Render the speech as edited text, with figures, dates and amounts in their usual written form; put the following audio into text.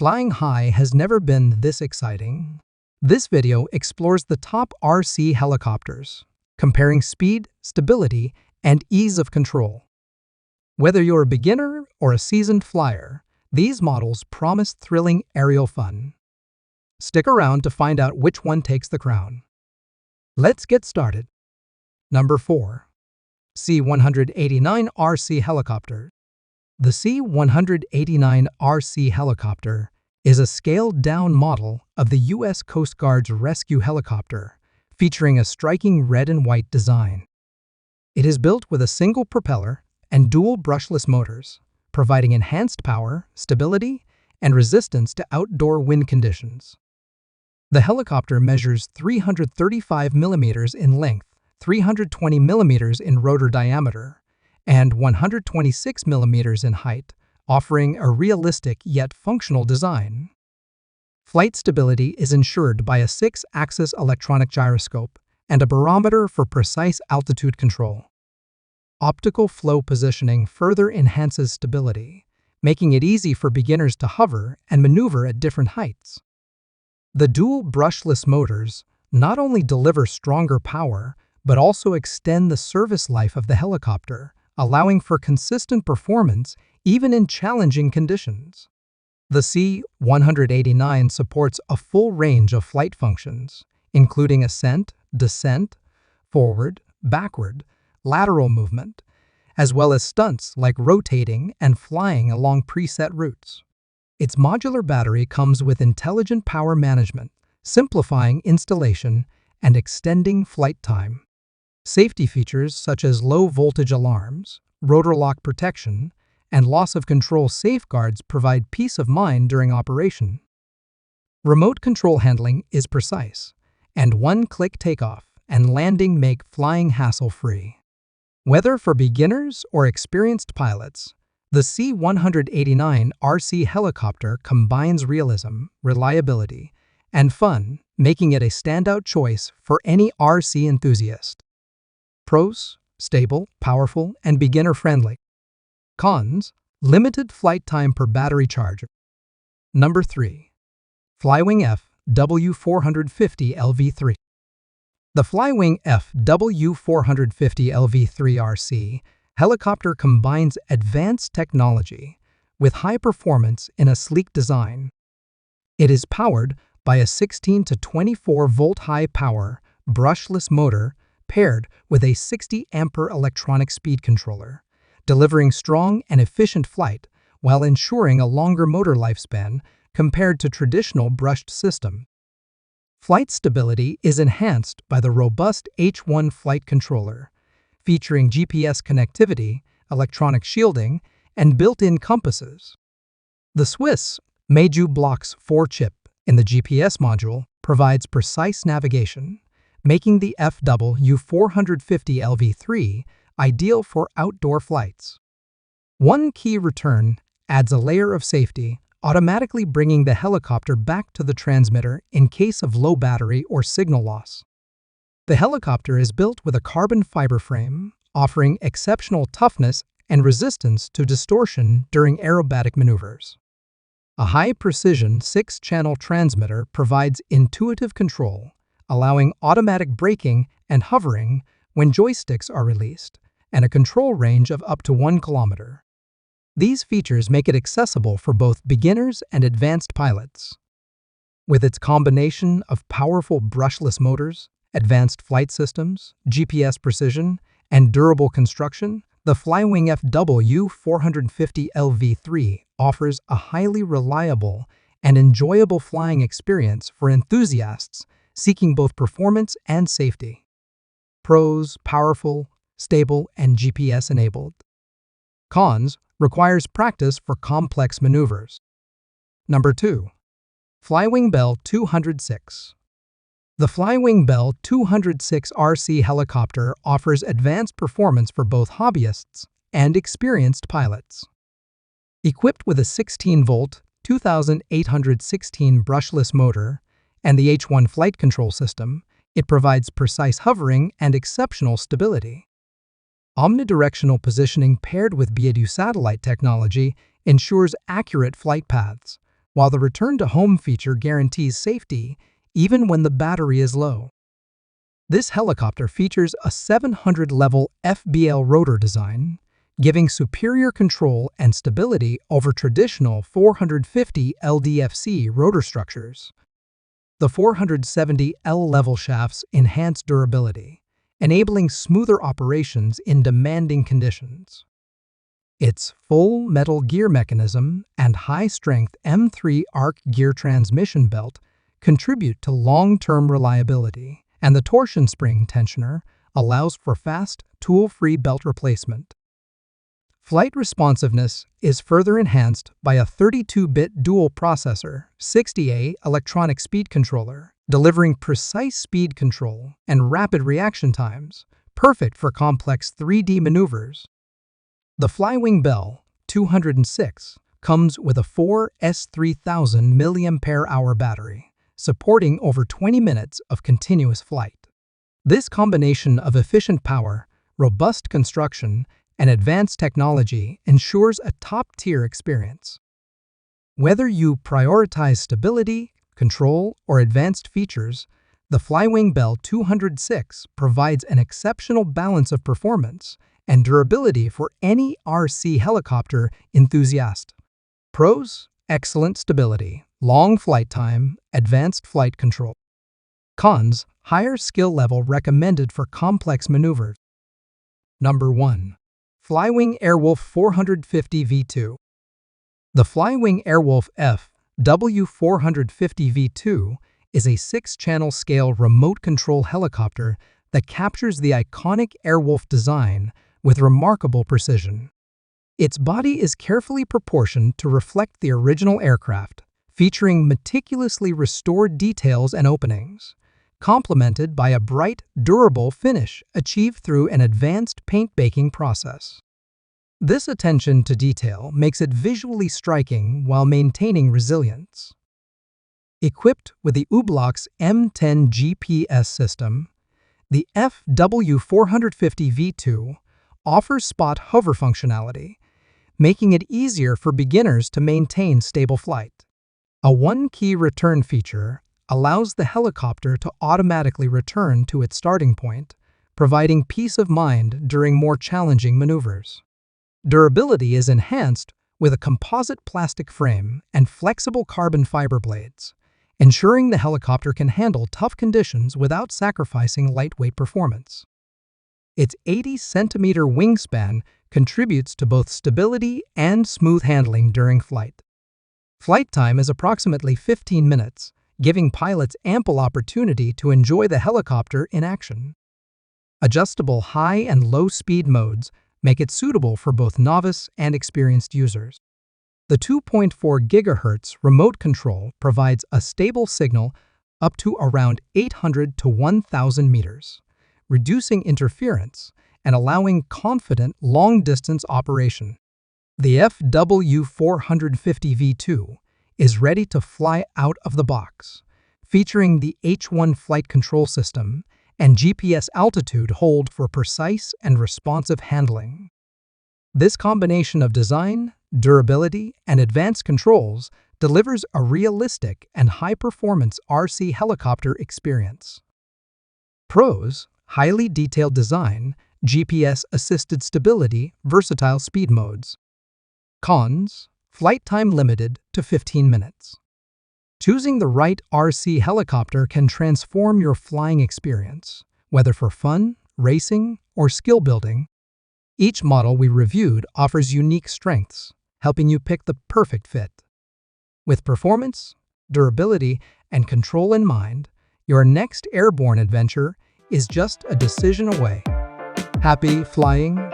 Flying high has never been this exciting. This video explores the top RC helicopters, comparing speed, stability, and ease of control. Whether you're a beginner or a seasoned flyer, these models promise thrilling aerial fun. Stick around to find out which one takes the crown. Let's get started. Number 4. C189 RC Helicopter. The C189 RC Helicopter is a scaled-down model of the U.S. Coast Guard's rescue helicopter, featuring a striking red and white design. It is built with a single propeller and dual brushless motors, providing enhanced power, stability, and resistance to outdoor wind conditions. The helicopter measures 335 mm in length, 320 mm in rotor diameter, and 126 mm in height, offering a realistic yet functional design. Flight stability is ensured by a 6-axis electronic gyroscope and a barometer for precise altitude control. Optical flow positioning further enhances stability, making it easy for beginners to hover and maneuver at different heights. The dual brushless motors not only deliver stronger power, but also extend the service life of the helicopter, allowing for consistent performance even in challenging conditions. The C189 supports a full range of flight functions, including ascent, descent, forward, backward, lateral movement, as well as stunts like rotating and flying along preset routes. Its modular battery comes with intelligent power management, simplifying installation and extending flight time. Safety features such as low-voltage alarms, rotor lock protection, and loss of control safeguards provide peace of mind during operation. Remote control handling is precise, and one-click takeoff and landing make flying hassle-free. Whether for beginners or experienced pilots, the C189 RC Helicopter combines realism, reliability, and fun, making it a standout choice for any RC enthusiast. Pros: stable, powerful, and beginner-friendly. Cons: limited flight time per battery charge. Number 3. Flywing FW450 V3. The Flywing FW450 V3 RC Helicopter combines advanced technology with high performance in a sleek design. It is powered by a 16 to 24 volt high-power, brushless motor paired with a 60-ampere electronic speed controller, delivering strong and efficient flight while ensuring a longer motor lifespan compared to traditional brushed system. Flight stability is enhanced by the robust H1 flight controller, featuring GPS connectivity, electronic shielding, and built-in compasses. The Swiss Meiju Blox 4 chip in the GPS module provides precise navigation, making the FW450l V3 ideal for outdoor flights. One key return adds a layer of safety, automatically bringing the helicopter back to the transmitter in case of low battery or signal loss. The helicopter is built with a carbon fiber frame, offering exceptional toughness and resistance to distortion during aerobatic maneuvers. A high-precision 6-channel transmitter provides intuitive control, allowing automatic braking and hovering when joysticks are released, and a control range of up to 1 kilometer. These features make it accessible for both beginners and advanced pilots. With its combination of powerful brushless motors, advanced flight systems, GPS precision, and durable construction, the Flywing FW450l V3 offers a highly reliable and enjoyable flying experience for enthusiasts seeking both performance and safety. Pros: powerful, stable, and GPS-enabled. Cons: requires practice for complex maneuvers. Number 2. Flywing Bell 206. The Flywing Bell 206 RC Helicopter offers advanced performance for both hobbyists and experienced pilots. Equipped with a 16-volt, 2816 brushless motor and the H1 flight control system, it provides precise hovering and exceptional stability. Omnidirectional positioning paired with Beidou satellite technology ensures accurate flight paths, while the return-to-home feature guarantees safety even when the battery is low. This helicopter features a 700-level FBL rotor design, giving superior control and stability over traditional 450 LDFC rotor structures. The 470L level shafts enhance durability, enabling smoother operations in demanding conditions. Its full metal gear mechanism and high-strength M3 arc gear transmission belt contribute to long-term reliability, and the torsion spring tensioner allows for fast, tool-free belt replacement. Flight responsiveness is further enhanced by a 32-bit dual processor 60A electronic speed controller, delivering precise speed control and rapid reaction times, perfect for complex 3D maneuvers. The Flywing Bell 206 comes with a 4S3000 mAh battery, supporting over 20 minutes of continuous flight. This combination of efficient power, robust construction, and advanced technology ensures a top-tier experience. Whether you prioritize stability, control, or advanced features, the Flywing Bell 206 provides an exceptional balance of performance and durability for any RC helicopter enthusiast. Pros: excellent stability, long flight time, advanced flight control. Cons: higher skill level recommended for complex maneuvers. Number 1. Flywing Airwolf 450 V2. The Flywing Airwolf FW450 V3 is a 6-channel scale remote control helicopter that captures the iconic Airwolf design with remarkable precision. Its body is carefully proportioned to reflect the original aircraft, featuring meticulously restored details and openings, complemented by a bright, durable finish achieved through an advanced paint baking process. This attention to detail makes it visually striking while maintaining resilience. Equipped with the U-Blox M10 GPS system, the FW450 V3 offers spot hover functionality, making it easier for beginners to maintain stable flight. A one-key return feature allows the helicopter to automatically return to its starting point, providing peace of mind during more challenging maneuvers. Durability is enhanced with a composite plastic frame and flexible carbon fiber blades, ensuring the helicopter can handle tough conditions without sacrificing lightweight performance. Its 80-centimeter wingspan contributes to both stability and smooth handling during flight. Flight time is approximately 15 minutes, giving pilots ample opportunity to enjoy the helicopter in action. Adjustable high and low speed modes make it suitable for both novice and experienced users. The 2.4 GHz remote control provides a stable signal up to around 800 to 1,000 meters, reducing interference and allowing confident long-distance operation. The FW450 V3 is ready to fly out of the box, featuring the H1 flight control system and GPS altitude hold for precise and responsive handling. This combination of design, durability, and advanced controls delivers a realistic and high-performance RC helicopter experience. Pros: highly detailed design, GPS-assisted stability, versatile speed modes. Cons: flight time limited to 15 minutes. Choosing the right RC helicopter can transform your flying experience, whether for fun, racing, or skill building. Each model we reviewed offers unique strengths, helping you pick the perfect fit. With performance, durability, and control in mind, your next airborne adventure is just a decision away. Happy flying!